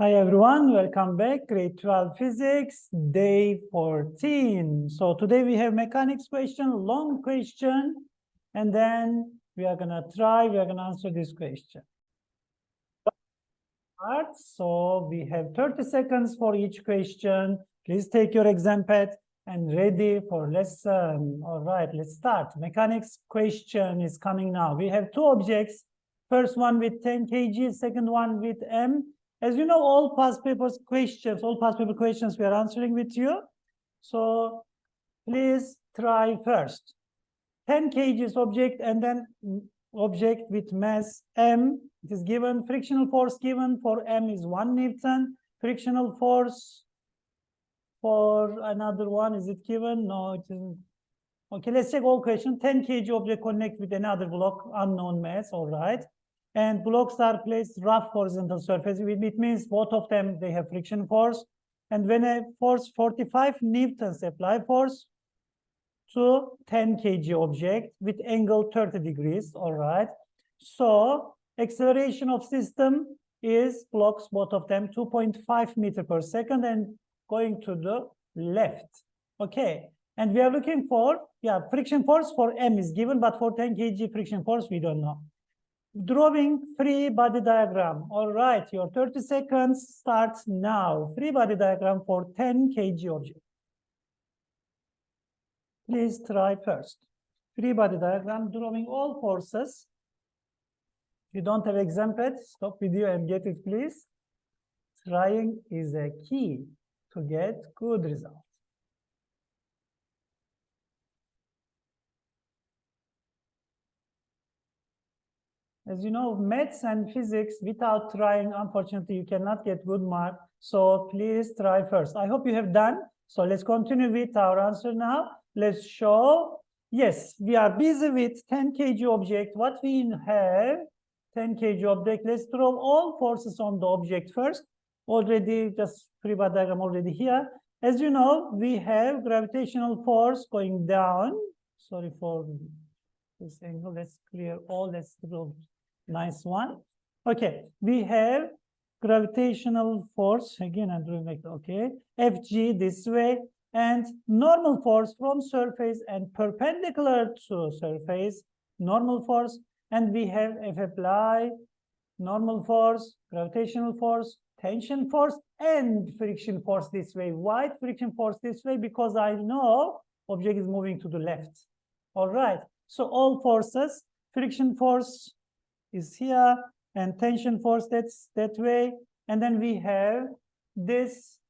Hi everyone, welcome back. Grade 12 Physics, day 14. So today we have mechanics question, long question, and then we are gonna answer this question. So we have 30 seconds for each question. Please take your exam pad and ready for lesson. All right, let's start. Mechanics question is coming now. We have two objects. First one with 10 kg, second one with M. As you know, all past paper questions we are answering with you. So please try first. 10 kg object and then object with mass M. It is given, frictional force given for M is 1 Newton. Frictional force for another one, is it given? No, it isn't. Okay, let's check all questions. 10 kg object connect with another block, unknown mass, all right. And blocks are placed rough horizontal surface. It means both of them, they have friction force. And when a force 45 Newtons apply force to 10 kg object with angle 30 degrees, all right. So acceleration of system is blocks, both of them, 2.5 meter per second and going to the left. Okay, and we are looking for, friction force for M is given, but for 10 kg friction force, we don't know. Drawing free body diagram. All right, your 30 seconds starts now. Free body diagram for 10 kg object. Please try first. Free body diagram, drawing all forces. If you don't have exam pad, stop video and get it, please. Trying is a key to get good results. As you know, maths and physics, without trying, unfortunately, you cannot get good mark. So please try first. I hope you have done. So let's continue with our answer now. Let's show. Yes, we are busy with 10 kg object. What we have, 10 kg object. Let's draw all forces on the object first. Already, just free body diagram already here. As you know, we have gravitational force going down. Sorry for this angle. Let's clear all. Let's draw. Nice one. Okay, we have gravitational force. Again, I'm doing like, okay, Fg this way, and normal force from surface and perpendicular to surface, normal force. And we have F apply, normal force, gravitational force, tension force, and friction force this way. Why friction force this way? Because I know object is moving to the left. All right, so all forces, friction force is here, and tension force that's that way. And then we have this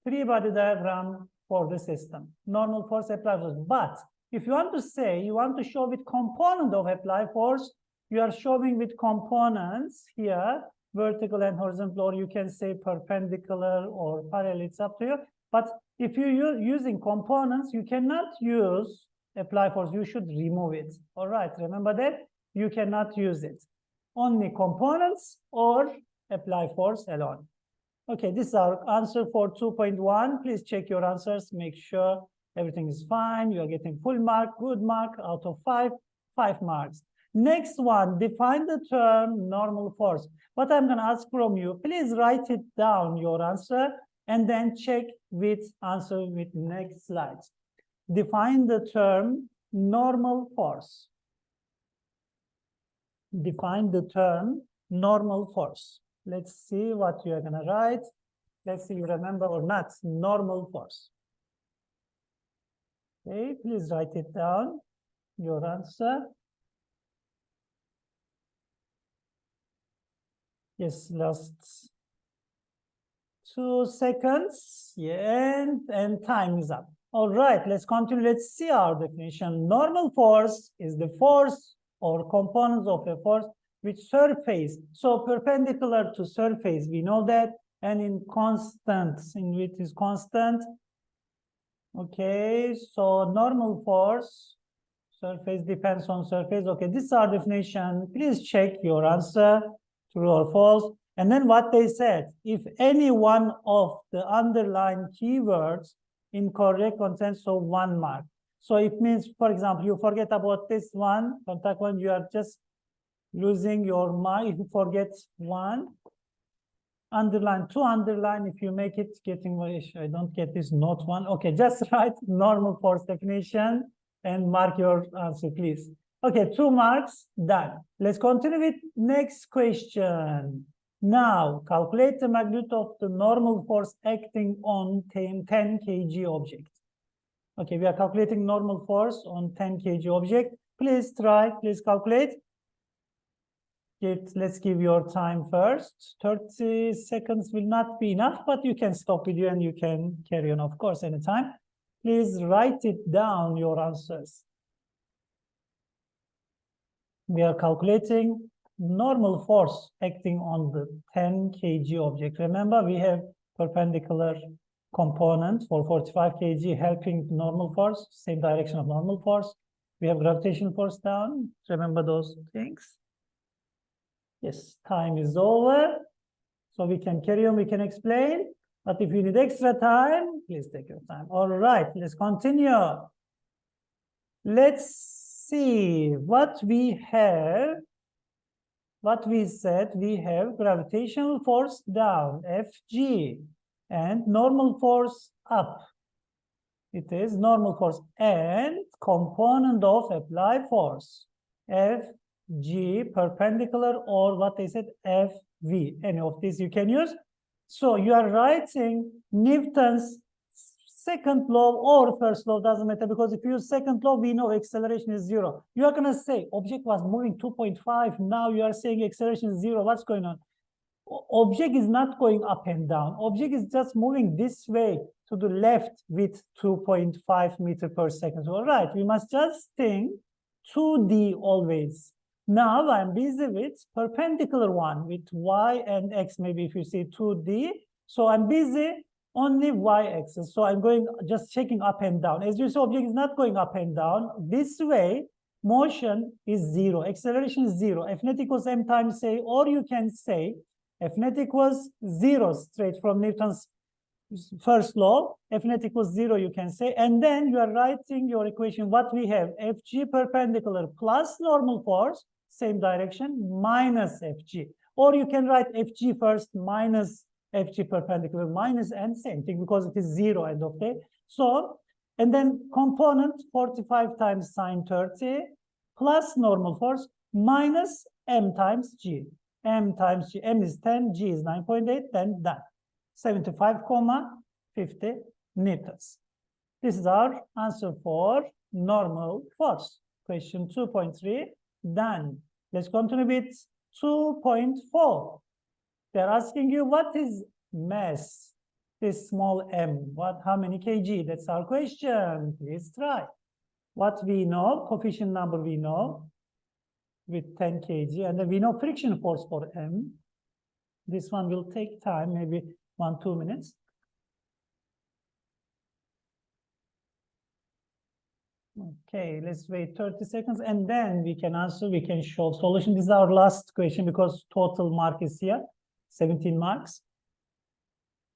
free body diagram for the system. Normal force, apply force. But if you want to say, you want to show with component of apply force, you are showing with components here, vertical and horizontal, or you can say perpendicular or parallel, it's up to you. But if you're using components, you cannot use apply force, you should remove it. All right, remember that? You cannot use it. Only components or apply force alone. Okay, this is our answer for 2.1. Please check your answers. Make sure everything is fine. You are getting full mark, good mark out of 5 marks. Next one, define the term normal force. What I'm going to ask from you, please write it down, your answer, and then check with answer with next slides. Define the term normal force. Define the term normal force. Let's see what you are going to write. Let's see you remember or not. Normal force. Okay, please write it down, your answer. Yes, last 2 seconds. Yeah, and time is up. All right, let's continue. Let's see our definition. Normal force is the force or components of a force which surface. So perpendicular to surface, we know that, and in constant, in which is constant. Okay, so normal force, surface depends on surface. Okay, this is our definition. Please check your answer, true or false. And then what they said, if any one of the underlined keywords incorrect content, so 1 mark. So it means, for example, you forget about this one, contact one, you are just losing your mark if you forget one. underline, two underline. If you make it, I don't get this note one. Okay, just write normal force definition and mark your answer, please. Okay, 2 marks, done. Let's continue with next question. Now, calculate the magnitude of the normal force acting on 10 kg object. Okay, we are calculating normal force on 10 kg object. Please try, please calculate. Let's give your time first. 30 seconds will not be enough, but you can stop video and you can carry on, of course, anytime. Please write it down, your answers. We are calculating normal force acting on the 10 kg object. Remember, we have perpendicular component for 45 kg helping normal force, same direction of normal force. We have gravitational force down. Remember those things. Yes, time is over. So we can carry on, we can explain. But if you need extra time, please take your time. All right, let's continue. Let's see what we have. What we said, we have gravitational force down, Fg, and normal force up. It is normal force and component of applied force, Fg perpendicular, or what they said, Fv. Any of these you can use. So you are writing Newton's second law or first law, doesn't matter, because if you use second law, we know acceleration is 0. You are going to say object was moving 2.5. Now you are saying acceleration is 0. What's going on? Object is not going up and down. Object is just moving this way to the left with 2.5 meters per second. All right, we must just think 2D always. Now I'm busy with perpendicular one with y and x. Maybe if you see 2D. So I'm busy only y-axis. So I'm going just checking up and down. As you see, object is not going up and down. This way, motion is 0. Acceleration is 0. F net equals m times a, or you can say F net equals 0 straight from Newton's first law. F net equals 0, you can say. And then you are writing your equation. What we have, Fg perpendicular plus normal force, same direction, minus Fg. Or you can write Fg first minus Fg perpendicular minus and same thing because it is 0 end of day. So, and then component 45 times sine 30 plus normal force minus m times g. M times g, m is 10, g is 9.8, then done. 75,50 newtons. This is our answer for normal force. Question 2.3, done. Let's continue with 2.4. They're asking you what is mass, this small m, how many kg? That's our question. Please try. What we know, coefficient number we know with 10 kg, and then we know friction force for m. This one will take time, maybe 1-2 minutes. Okay, let's wait 30 seconds and then we can answer, we can show solution. This is our last question because total mark is here. 17 marks.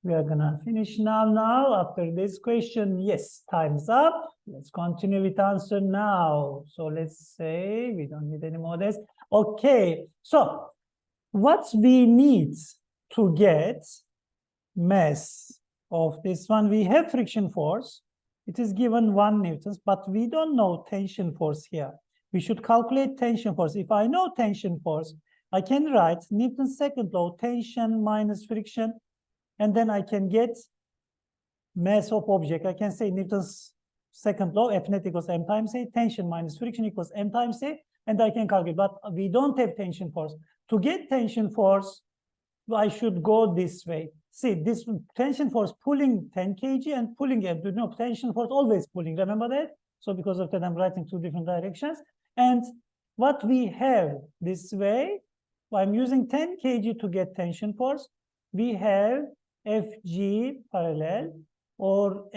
We are gonna finish now after this question. Yes, time's up. Let's continue with answer now. So let's say we don't need any more days. Okay, so what we need to get mass of this one, we have friction force. It is given 1 newtons, but we don't know tension force here. We should calculate tension force. If I know tension force, I can write Newton's second law, tension minus friction, and then I can get mass of object. I can say Newton's second law, F net equals m times a, tension minus friction equals m times a, and I can calculate, but we don't have tension force. To get tension force, I should go this way. See, this tension force pulling 10 kg and pulling, no, tension force always pulling, remember that? So because of that, I'm writing 2 different directions. And what we have this way, I'm using 10 kg to get tension force. We have Fg parallel or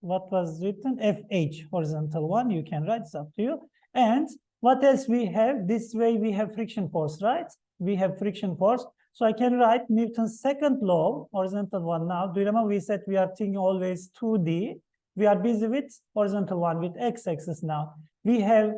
what was written? Fh, horizontal one, you can write, it's up to you. And what else we have? This way we have friction force, right? We have friction force. So I can write Newton's second law, horizontal one now. Do you remember we said we are thinking always 2D? We are busy with horizontal one, with x-axis now. We have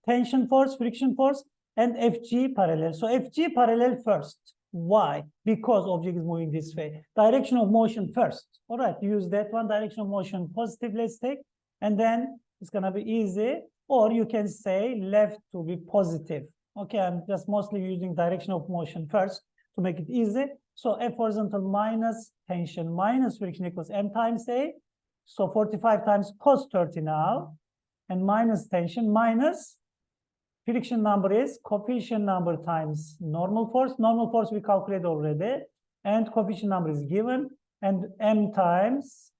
tension force, friction force, and Fg parallel. So Fg parallel first. Why? Because object is moving this way. Direction of motion first. All right, use that one. Direction of motion positive, let's take. And then it's going to be easy. Or you can say left to be positive. Okay, I'm just mostly using direction of motion first to make it easy. So F horizontal minus tension minus friction equals M times A. So 45 times cos 30 now. And minus tension minus friction number is coefficient number times normal force. Normal force we calculated already. And coefficient number is given. And M times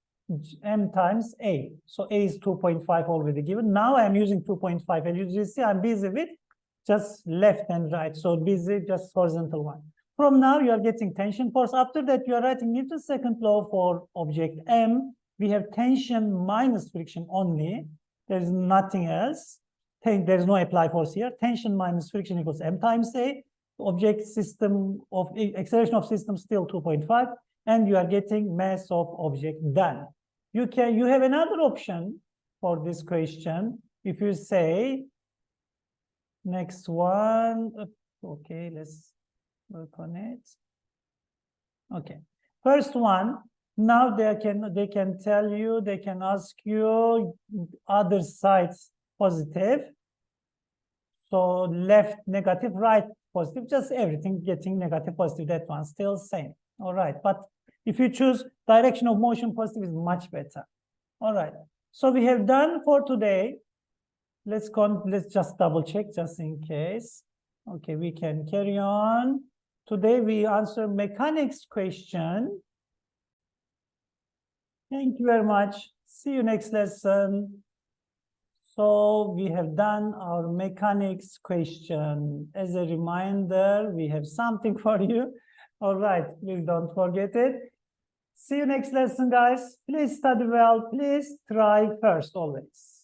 A. So A is 2.5 already given. Now I'm using 2.5. And you see I'm busy with just left and right. So busy just horizontal one. From now you are getting tension force. After that you are writing Newton's second law for object M. We have tension minus friction only. There is nothing else. There is no apply force here. Tension minus friction equals M times A. Object system of acceleration of system still 2.5. And you are getting mass of object done. You have another option for this question. If you say next one, okay, let's work on it. Okay, first one. Now they can tell you, they can ask you other sides positive. So left negative, right positive, just everything getting negative, positive. That one still same. All right, but if you choose direction of motion positive is much better. All right, so we have done for today. Let's just double check just in case. Okay, we can carry on. Today we answer mechanics question. Thank you very much. See you next lesson. So we have done our mechanics question. As a reminder, we have something for you. All right, please don't forget it. See you next lesson, guys. Please study well. Please try first always.